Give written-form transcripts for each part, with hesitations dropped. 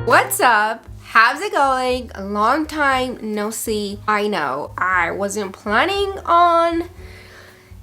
What's up? How's it going? A long time no see. I know I wasn't planning on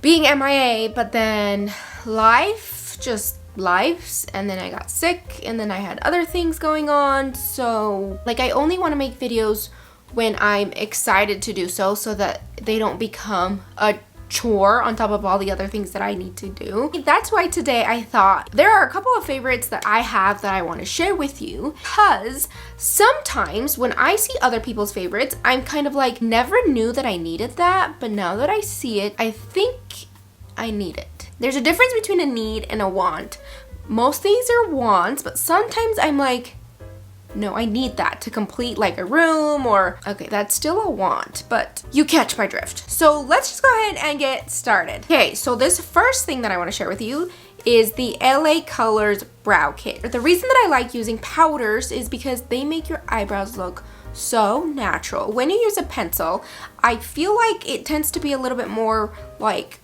being MIA, but then life just lives, and then I got sick, and then I had other things going on. So like I only want to make videos when I'm excited to do so that they don't become a chore on top of all the other things that I need to do. That's why today I thought there are a couple of favorites that I have that I want to share with you, because sometimes when I see other people's favorites, I'm kind of like, never knew that I needed that, but now that I see it, I think I need it. There's a difference between a need and a want. Most things are wants, but sometimes I'm like, no, I need that to complete like a room, or okay, that's still a want, but you catch my drift. So let's just go ahead and get started. Okay, so this first thing that I want to share with you is the LA Colors Brow Kit. The reason that I like using powders is because they make your eyebrows look so natural. When you use a pencil, I feel like it tends to be a little bit more like,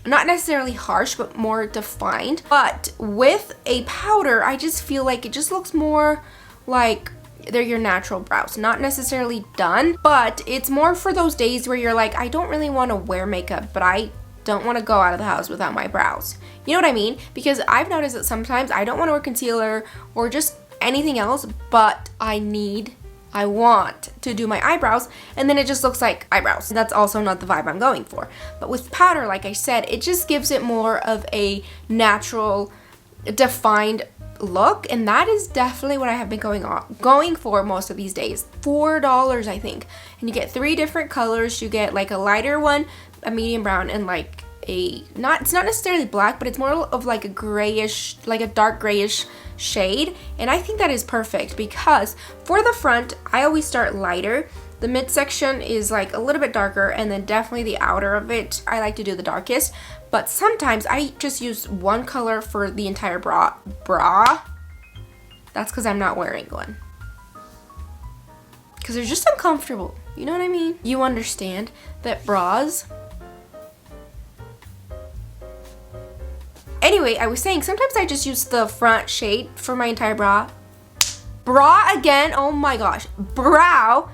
not necessarily harsh, but more defined. But with a powder, I just feel like it just looks more like they're your natural brows, not necessarily done, but it's more for those days where you're like, I don't really want to wear makeup, but I don't want to go out of the house without my brows. You know what I mean? Because I've noticed that sometimes I don't want to wear concealer or just anything else, but I want to do my eyebrows, and then it just looks like eyebrows. That's also not the vibe I'm going for. But with powder, like I said, it just gives it more of a natural, defined look, and that is definitely what I have been going for most of these days. $4, I think, and you get 3 different colors. You get like a lighter one, a medium brown, and like it's not necessarily black, but it's more of like a grayish, like a dark grayish shade. And I think that is perfect because for the front, I always start lighter. The midsection is like a little bit darker, and then definitely the outer of it, I like to do the darkest. But sometimes I just use one color for the entire bra. That's because I'm not wearing one. Because they're just uncomfortable. You know what I mean? You understand that bras. Anyway, I was saying sometimes I just use the front shade for my entire bra. Bra again, oh my gosh. Brow.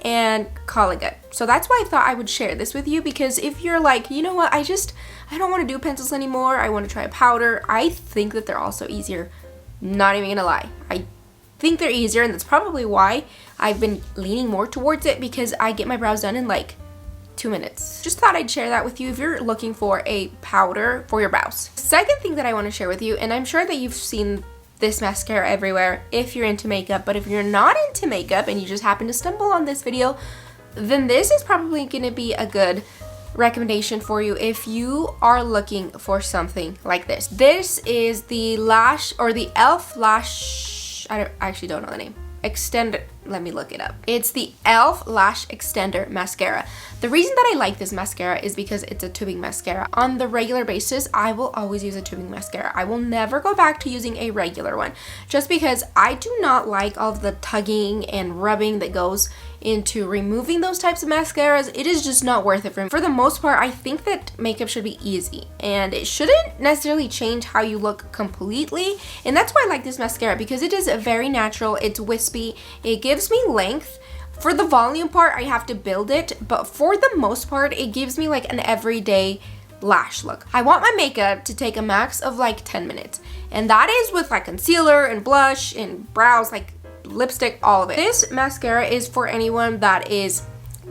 And call it good. So that's why I thought I would share this with you, because if you're like, you know what, I don't want to do pencils anymore, I want to try a powder, I think that they're also easier. Not even gonna lie, I think they're easier, and that's probably why I've been leaning more towards it, because I get my brows done in like 2 minutes. Just thought I'd share that with you if you're looking for a powder for your brows. Second thing that I want to share with you, and I'm sure that you've seen this mascara everywhere if you're into makeup, but if you're not into makeup and you just happen to stumble on this video, then this is probably going to be a good recommendation for you if you are looking for something like this. This is the lash, or the e.l.f. lash, I actually don't know the name. Extender, let me look it up. It's the e.l.f. Lash Extender Mascara. The reason that I like this mascara is because it's a tubing mascara. On the regular basis, I will always use a tubing mascara. I will never go back to using a regular one, just because I do not like all of the tugging and rubbing that goes into removing those types of mascaras. It is just not worth it for me. For the most part, I think that makeup should be easy, and it shouldn't necessarily change how you look completely. And that's why I like this mascara, because it is very natural, it's wispy, it gives me length. For the volume part, I have to build it, but for the most part, it gives me like an everyday lash look. I want my makeup to take a max of like 10 minutes, and that is with like concealer and blush and brows, like lipstick, all of it. This mascara is for anyone that is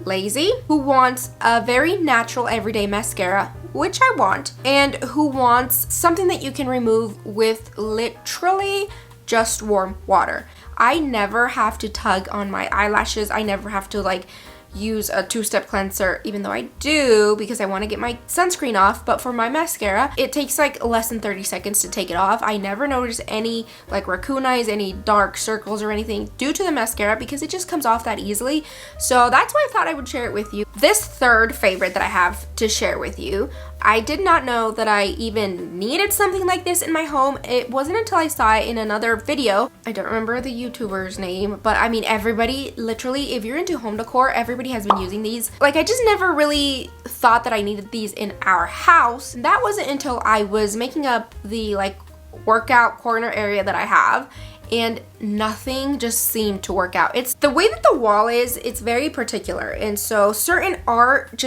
lazy, who wants a very natural everyday mascara, which I want, and who wants something that you can remove with literally just warm water. I never have to tug on my eyelashes. I never have to like use a 2-step cleanser, even though I do, because I want to get my sunscreen off. But for my mascara, it takes like less than 30 seconds to take it off. I never notice any like raccoon eyes, any dark circles or anything due to the mascara, because it just comes off that easily. So that's why I thought I would share it with you. This third favorite that I have to share with you, I did not know that I even needed something like this in my home. It wasn't until I saw it in another video. I don't remember the YouTuber's name, but I mean, everybody, literally, if you're into home decor, everybody has been using these. Like, I just never really thought that I needed these in our house. That wasn't until I was making up the like workout corner area that I have, and nothing just seemed to work out. It's the way that the wall is, it's very particular, and so certain art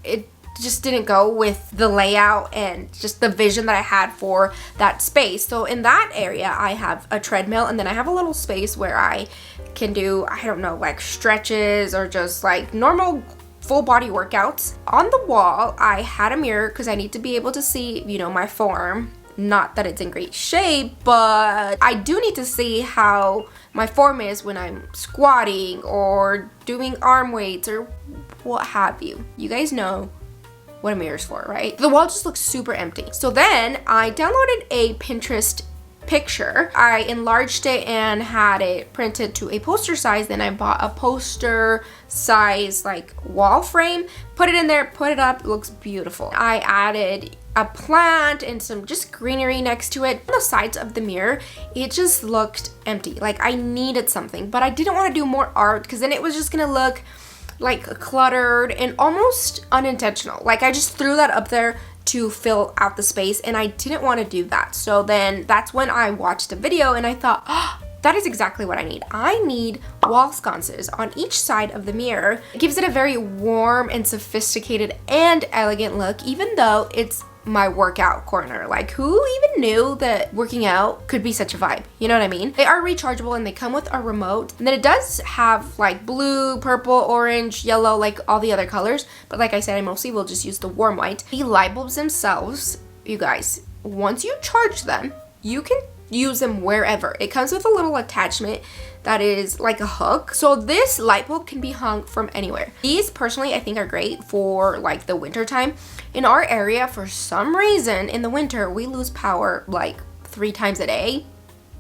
it just didn't go with the layout and just the vision that I had for that space. So in that area I have a treadmill, and then I have a little space where I can do, I don't know, like stretches or just like normal full body workouts. On the wall I had a mirror because I need to be able to see, you know, my form. Not that it's in great shape, but I do need to see how my form is when I'm squatting or doing arm weights or what have you. You guys know what a mirror's for, right? The wall just looks super empty. So then I downloaded a Pinterest picture. I enlarged it and had it printed to a poster size. Then I bought a poster size like wall frame, put it in there, put it up. It looks beautiful. I added a plant and some just greenery next to it. On the sides of the mirror, it just looked empty. Like I needed something, but I didn't want to do more art because then it was just gonna look like cluttered and almost unintentional. Like I just threw that up there to fill out the space, and I didn't want to do that. So then that's when I watched a video and I thought, oh, that is exactly what I need. I need wall sconces on each side of the mirror. It gives it a very warm and sophisticated and elegant look, even though it's my workout corner. Like who even knew that working out could be such a vibe? You know what I mean? They are rechargeable and they come with a remote. And then it does have like blue, purple, orange, yellow, like all the other colors. But like I said, I mostly will just use the warm white. The light bulbs themselves, you guys, once you charge them, you can use them wherever. It comes with a little attachment that is like a hook. So this light bulb can be hung from anywhere. These personally I think are great for like the winter time. In our area, for some reason in the winter, we lose power like 3 times a day,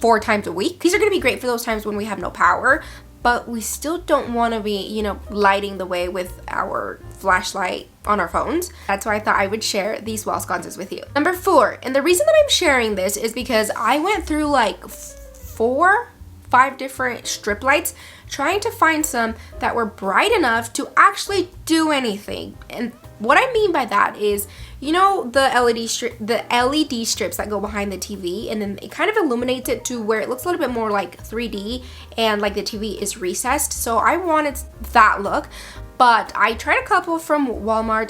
4 times a week. These are gonna be great for those times when we have no power, but we still don't wanna be, you know, lighting the way with our flashlight on our phones. That's why I thought I would share these wall sconces with you. Number 4, and the reason that I'm sharing this is because I went through like 4, 5 different strip lights trying to find some that were bright enough to actually do anything. And what I mean by that is, you know, the LED strips that go behind the TV, and then it kind of illuminates it to where it looks a little bit more like 3D and like the TV is recessed. So I wanted that look, but I tried a couple from Walmart.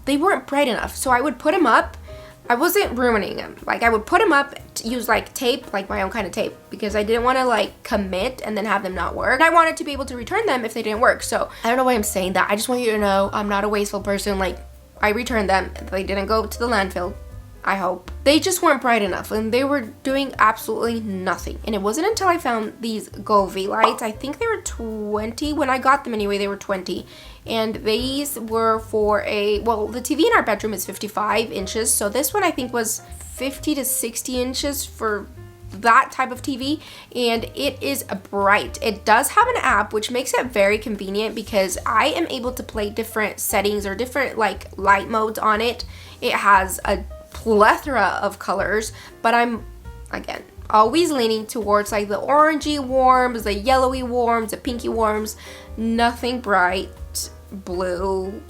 They weren't bright enough. So I would put them up. I wasn't ruining them. Like I would put them up, use like tape, like my own kind of tape, because I didn't want to like commit and then have them not work. I wanted to be able to return them if they didn't work. So I don't know why I'm saying that. I just want you to know I'm not a wasteful person. Like I returned them. They didn't go to the landfill, I hope. They just weren't bright enough and they were doing absolutely nothing. And it wasn't until I found these Govee lights. I think they were 20 when I got them anyway. They were 20. And these were for the TV in our bedroom is 55 inches. So this one I think was 50 to 60 inches for that type of TV, and it is bright. It does have an app, which makes it very convenient because I am able to play different settings or different like light modes on it. It has a plethora of colors, but I'm, again, always leaning towards like the orangey warms, the yellowy warms, the pinky warms, nothing bright blue,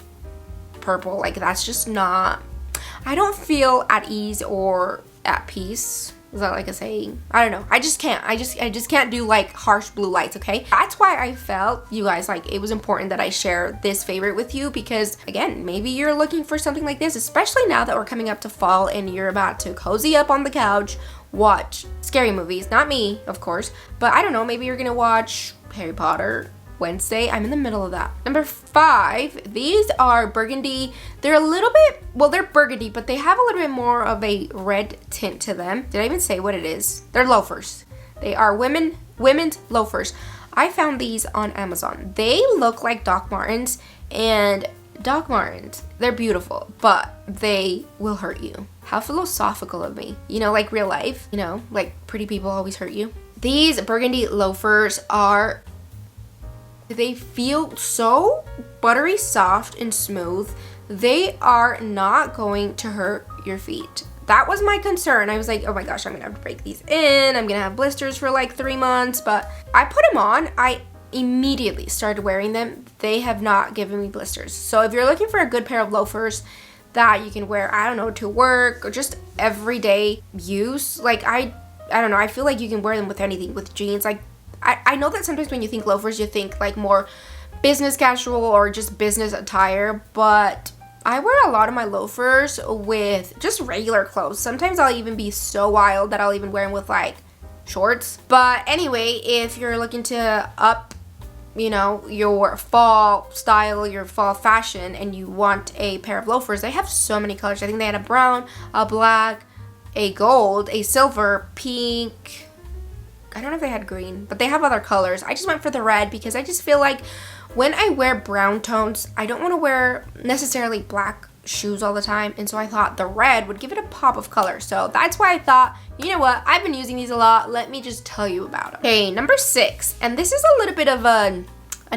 purple. Like that's just not, I don't feel at ease or at peace. Is that like a saying? I don't know. I just can't do like harsh blue lights, okay? That's why I felt, you guys, like it was important that I share this favorite with you because, again, maybe you're looking for something like this, especially now that we're coming up to fall and you're about to cozy up on the couch, watch scary movies. Not me, of course, but I don't know, maybe you're gonna watch Harry Potter Wednesday. I'm in the middle of that. Number 5, these are burgundy. They're a little bit, well, they're burgundy, but they have a little bit more of a red tint to them. Did I even say what it is? They're loafers. They are women's loafers. I found these on Amazon. They look like Doc Martens, and Doc Martens, they're beautiful, but they will hurt you. How philosophical of me. You know, like real life, you know, like pretty people always hurt you. These burgundy loafers they feel so buttery soft and smooth. They are not going to hurt your feet. That was my concern. I was like, oh my gosh, I'm gonna have to break these in. I'm gonna have blisters for like 3 months, but I put them on. I immediately started wearing them. They have not given me blisters. So if you're looking for a good pair of loafers that you can wear, I don't know, to work or just everyday use. Like I don't know, I feel like you can wear them with anything, with jeans. Like I know that sometimes when you think loafers, you think like more business casual or just business attire, but I wear a lot of my loafers with just regular clothes. Sometimes I'll even be so wild that I'll even wear them with like shorts. But anyway, if you're looking to up, you know, your fall style, your fall fashion, and you want a pair of loafers, they have so many colors. I think they had a brown, a black, a gold, a silver, pink. I don't know if they had green, but they have other colors. I just went for the red because I just feel like when I wear brown tones, I don't want to wear necessarily black shoes all the time, and so I thought the red would give it a pop of color. So that's why I thought, you know what, I've been using these a lot, let me just tell you about them. Okay, number 6, and this is a little bit of an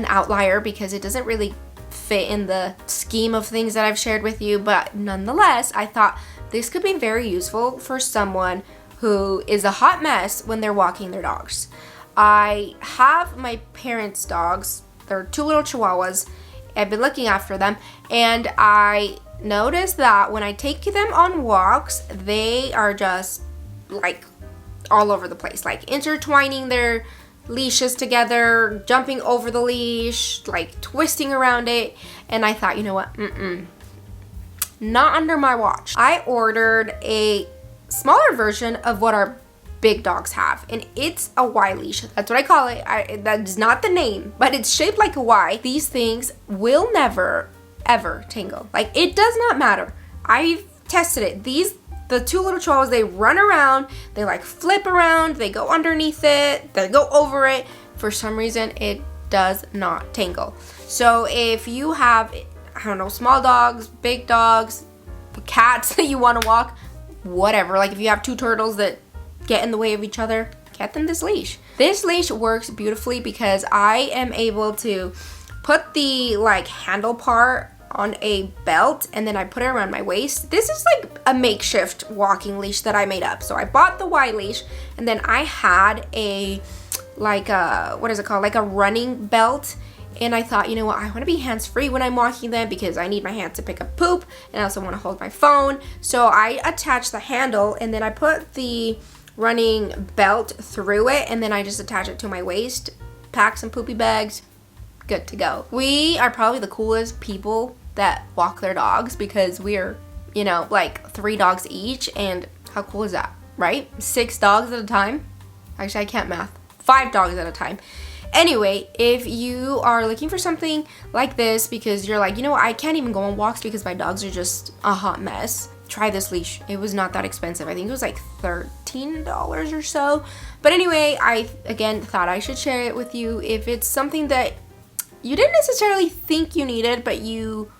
outlier because it doesn't really fit in the scheme of things that I've shared with you, but nonetheless, I thought this could be very useful for someone who is a hot mess when they're walking their dogs. I have my parents' dogs. They're 2 little Chihuahuas. I've been looking after them, and I noticed that when I take them on walks, they are just like all over the place, like intertwining their leashes together, jumping over the leash, like twisting around it. And I thought, you know what, not under my watch. I ordered a smaller version of what our big dogs have, and it's a Y leash. That's what I call it. That is not the name, but it's shaped like a Y. These things will never ever tangle. Like, it does not matter. I've tested it. The 2 little Chihuahuas, they run around, they like flip around, they go underneath it, they go over it. For some reason, it does not tangle. So if you have, I don't know, small dogs, big dogs, cats that you want to walk, whatever, like if you have 2 turtles that get in the way of each other, get them this leash. This leash works beautifully because I am able to put the like handle part on a belt, and then I put it around my waist. This is like a makeshift walking leash that I made up. So I bought the Y leash, and then I had a like a, what is it called, like a running belt. And I thought, you know what, I want to be hands-free when I'm walking them because I need my hands to pick up poop, and I also want to hold my phone. So I attached the handle, and then I put the running belt through it, and then I just attach it to my waist, pack some poopy bags, good to go. We are probably the coolest people that walk their dogs because we're, you know, like 3 dogs each, and how cool is that, right? 6 dogs at a time. Actually, I can't math. 5 dogs at a time. Anyway, if you are looking for something like this because you're like, you know what, I can't even go on walks because my dogs are just a hot mess, try this leash. It was not that expensive. I think it was like $13 or so. But anyway, I again thought I should share it with you if it's something that you didn't necessarily think you needed, but you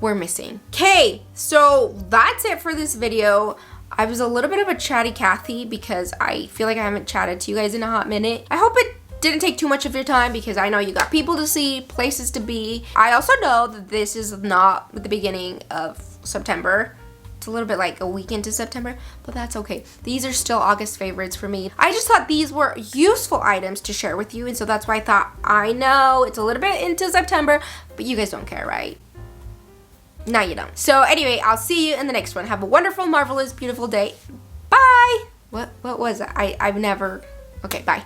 were missing. Okay, so that's it for this video. I was a little bit of a chatty Cathy because I feel like I haven't chatted to you guys in a hot minute. I hope it didn't take too much of your time because I know you got people to see, places to be. I also know that this is not the beginning of September. It's a little bit like a week into September, but that's okay. These are still August favorites for me. I just thought these were useful items to share with you, and so that's why I thought, I know it's a little bit into September, but you guys don't care, right? No, you don't. So anyway, I'll see you in the next one. Have a wonderful, marvelous, beautiful day. Bye! What was that? I've never... Okay, bye.